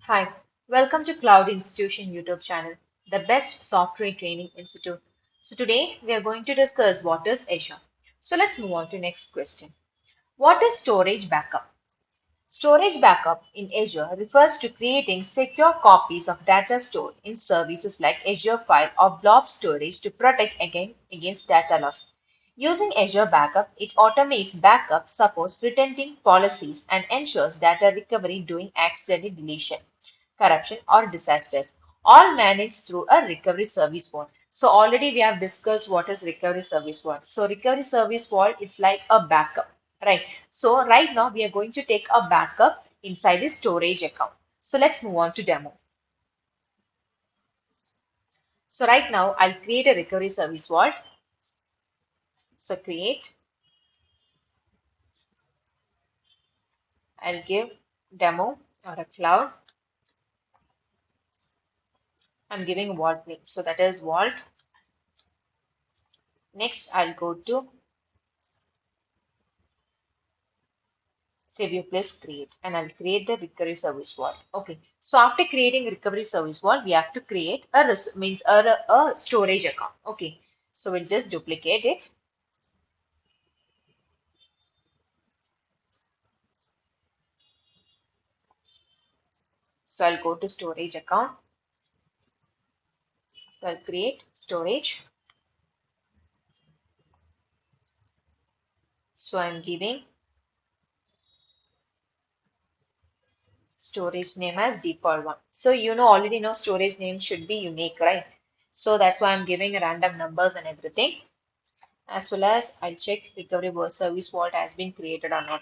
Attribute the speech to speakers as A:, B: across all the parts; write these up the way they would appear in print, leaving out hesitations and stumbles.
A: Hi, welcome to Cloud Institution YouTube channel, the best software training institute. So today we are going to discuss what is Azure. So let's move on to next question. What is storage backup? Storage backup in Azure refers to creating secure copies of data stored in services like Azure File or Blob Storage to protect against data loss. Using Azure Backup, it automates backup, supports retention policies, and ensures data recovery during accidental deletion, corruption, or disasters, all managed through a recovery service vault. So already we have discussed what is recovery service vault. So recovery service vault is like a backup, right? So right now we are going to take a backup inside the storage account. So let's move on to demo. So right now I'll create a recovery service vault. So create, I'll give demo or a cloud. I'm giving vault name. So that is vault. Next I'll go to review plus create and I'll create the recovery service vault. Okay. So after creating recovery service vault, we have to create a storage account. Okay. So we'll just duplicate it. So I'll go to storage account. So I'll create storage. So I'm giving storage name as default one. So already know storage name should be unique, right? So that's why I'm giving random numbers and everything. As well as I'll check recovery service vault has been created or not.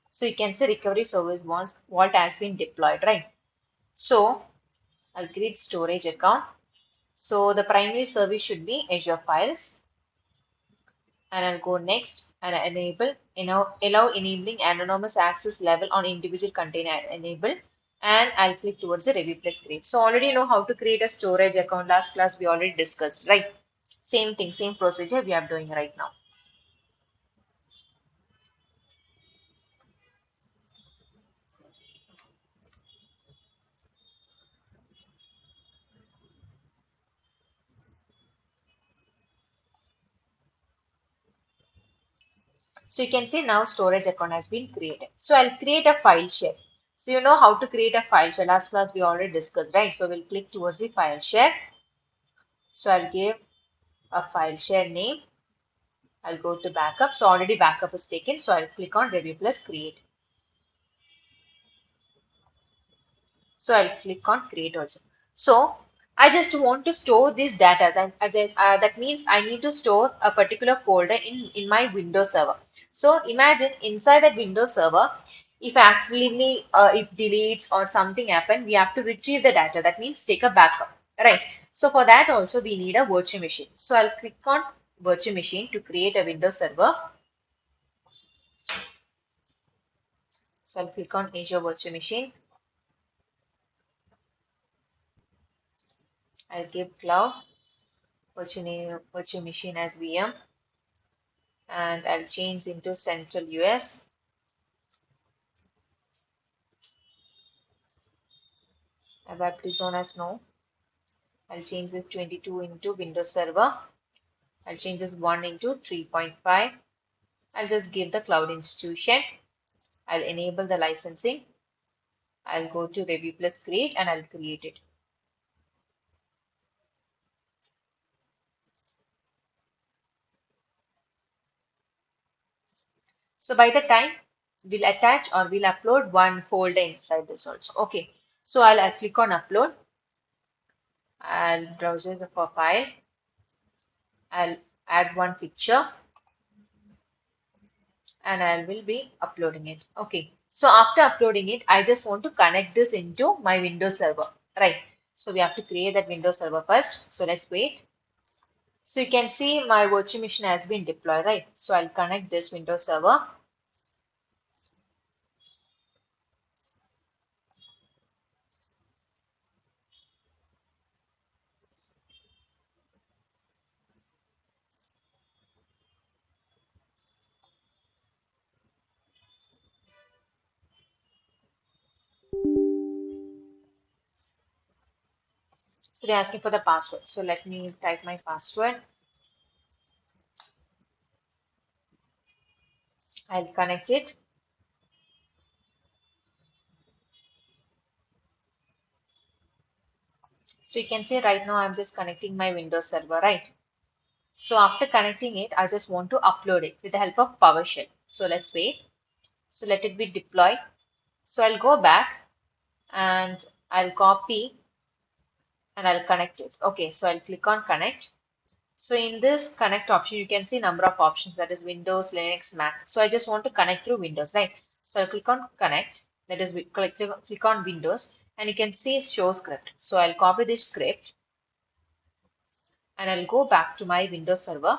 A: So you can say recovery service vault has been deployed, right? So I'll create storage account. So the primary service should be Azure Files. And I'll go next and allow enabling anonymous access level on individual container enable. And I'll click towards the review plus create. So already know how to create a storage account. Last class we already discussed, right? Same thing, same procedure we are doing right now. So you can see now storage account has been created. So I'll create a file share. So you know how to create a file share. Last class we already discussed, right? So we'll click towards the file share. So I'll give a file share name. I'll go to backup. So already backup is taken. So I'll click on review plus create. So I'll click on create also. So I just want to store this data. That means I need to store a particular folder in my Windows server. So imagine inside a Windows server, if accidentally if deletes or something happen, we have to retrieve the data. That means take a backup. Right. So for that also we need a virtual machine. So I'll click on virtual machine to create a Windows server. So I'll click on Azure Virtual Machine. I'll give cloud virtual machine as VM. And I'll change into Central US. Web zone as no. I'll change this 22 into Windows Server. I'll change this 1 into 3.5. I'll just give the cloud institution. I'll enable the licensing. I'll go to review plus create and I'll create it. So by the time we'll attach or we'll upload one folder inside this also. Okay. So I'll click on upload. I'll browse the file. I'll add one picture and I will be uploading it. Okay. So after uploading it, I just want to connect this into my Windows server, right? So we have to create that Windows server first. So let's wait. So you can see my virtual machine has been deployed, right? So I'll connect this Windows server. So they're asking for the password. So let me type my password. I'll connect it. So you can see right now I'm just connecting my Windows server, right? So after connecting it, I just want to upload it with the help of PowerShell. So let's wait. So let it be deployed. So I'll go back and I'll copy and I'll connect it. Okay, so I'll click on connect. So in this connect option, you can see number of options, that is Windows, Linux, Mac. So I just want to connect through Windows, right? So I'll click on connect. That is click on Windows and you can see show script. So I'll copy this script and I'll go back to my Windows server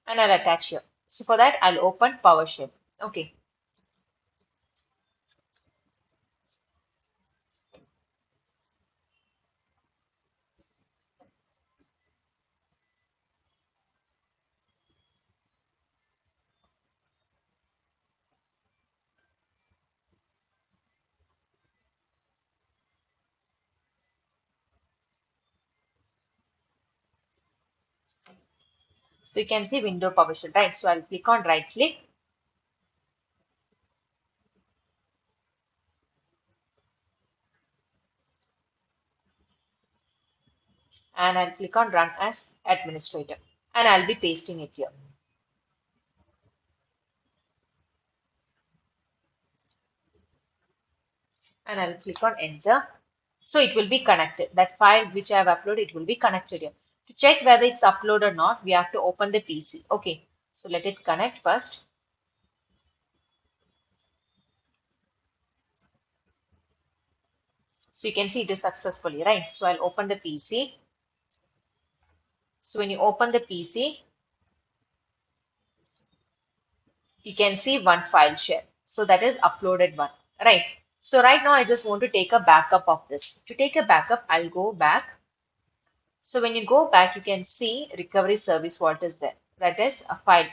A: and I'll attach here. So for that, I'll open PowerShell. Okay. So you can see window PowerShell, right? So I'll click on right click and I'll click on run as administrator and I'll be pasting it here. And I'll click on enter. So it will be connected. That file which I have uploaded, it will be connected here. To check whether it's uploaded or not, we have to open the PC. Okay, so let it connect first. So you can see it is successfully, right? So I'll open the PC. So when you open the PC, you can see one file share. So that is uploaded one, right? So right now I just want to take a backup of this. To take a backup, I'll go back. So when you go back, you can see recovery service vault is there. That is a file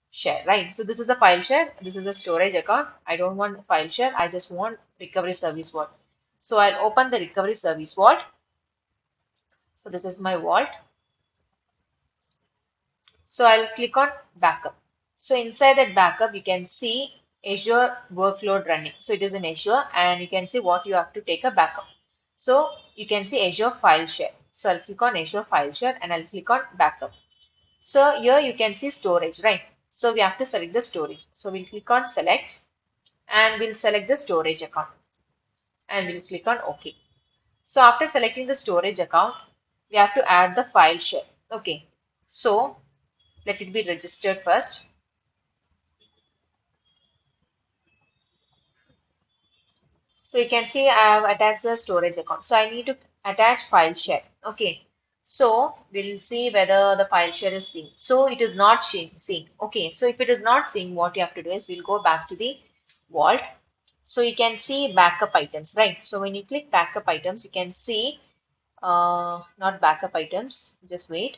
A: share, right? So this is a file share. This is a storage account. I don't want file share. I just want recovery service vault. So I'll open the recovery service vault. So this is my vault. So I'll click on backup. So inside that backup, you can see Azure workload running. So it is in Azure and you can see what you have to take a backup. So you can see Azure file share. So I'll click on Azure file share and I'll click on backup. So here you can see storage, right? So we have to select the storage. So we'll click on select and we'll select the storage account and we'll click on OK. So after selecting the storage account, we have to add the file share. Okay. So let it be registered first. So you can see I have attached the storage account. So I need to attach file share. Okay. So we'll see whether the file share is synced. So it is not synced. Okay. So if it is not synced, what you have to do is we'll go back to the vault. So you can see backup items, right? So when you click backup items, you can see not backup items. Just wait.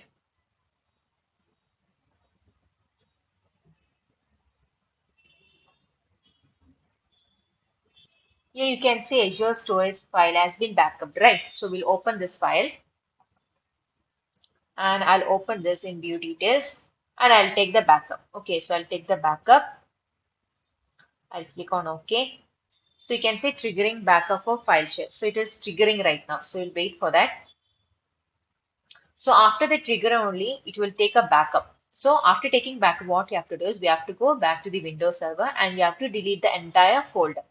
A: Here you can see Azure storage file has been backed, right? So we'll open this file and I'll open this in view details and I'll take the backup. Okay, so I'll take the backup. I'll click on OK. So you can see triggering backup for file share. So it is triggering right now. So we'll wait for that. So after the trigger only, it will take a backup. So after taking backup, what you have to do is we have to go back to the Windows server and you have to delete the entire folder.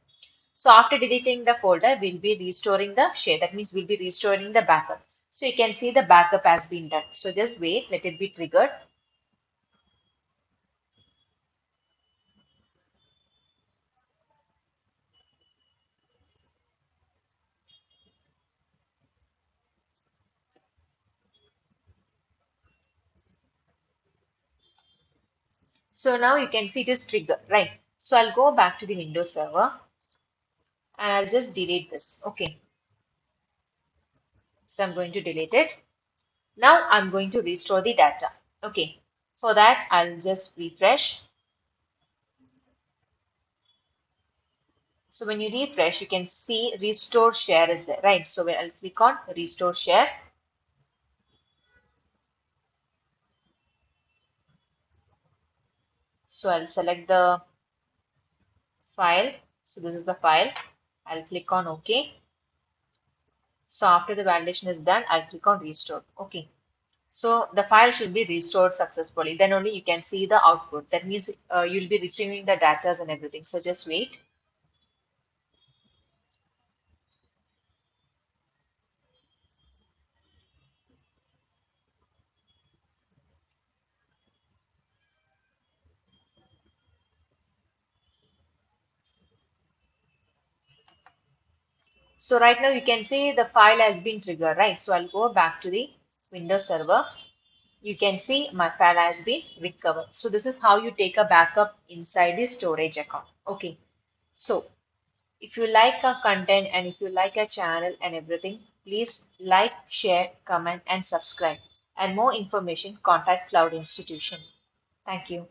A: So after deleting the folder, we'll be restoring the share. That means we'll be restoring the backup. So you can see the backup has been done. So just wait, let it be triggered. So now you can see it is triggered, right? So I'll go back to the Windows server and I'll just delete this. Okay. So I'm going to delete it. Now I'm going to restore the data. Okay. For that, I'll just refresh. So when you refresh, you can see restore share is there, right? So I'll click on restore share. So I'll select the file. So this is the file. I'll click on OK. So after the validation is done, I'll click on restore. Okay. So the file should be restored successfully. Then only you can see the output. That means you'll be retrieving the data and everything. So just wait. So right now you can see the file has been triggered, right? So I'll go back to the Windows Server. You can see my file has been recovered. So this is how you take a backup inside the storage account. Okay. So if you like our content and if you like our channel and everything, please like, share, comment, and subscribe. And more information, contact Cloud Institution. Thank you.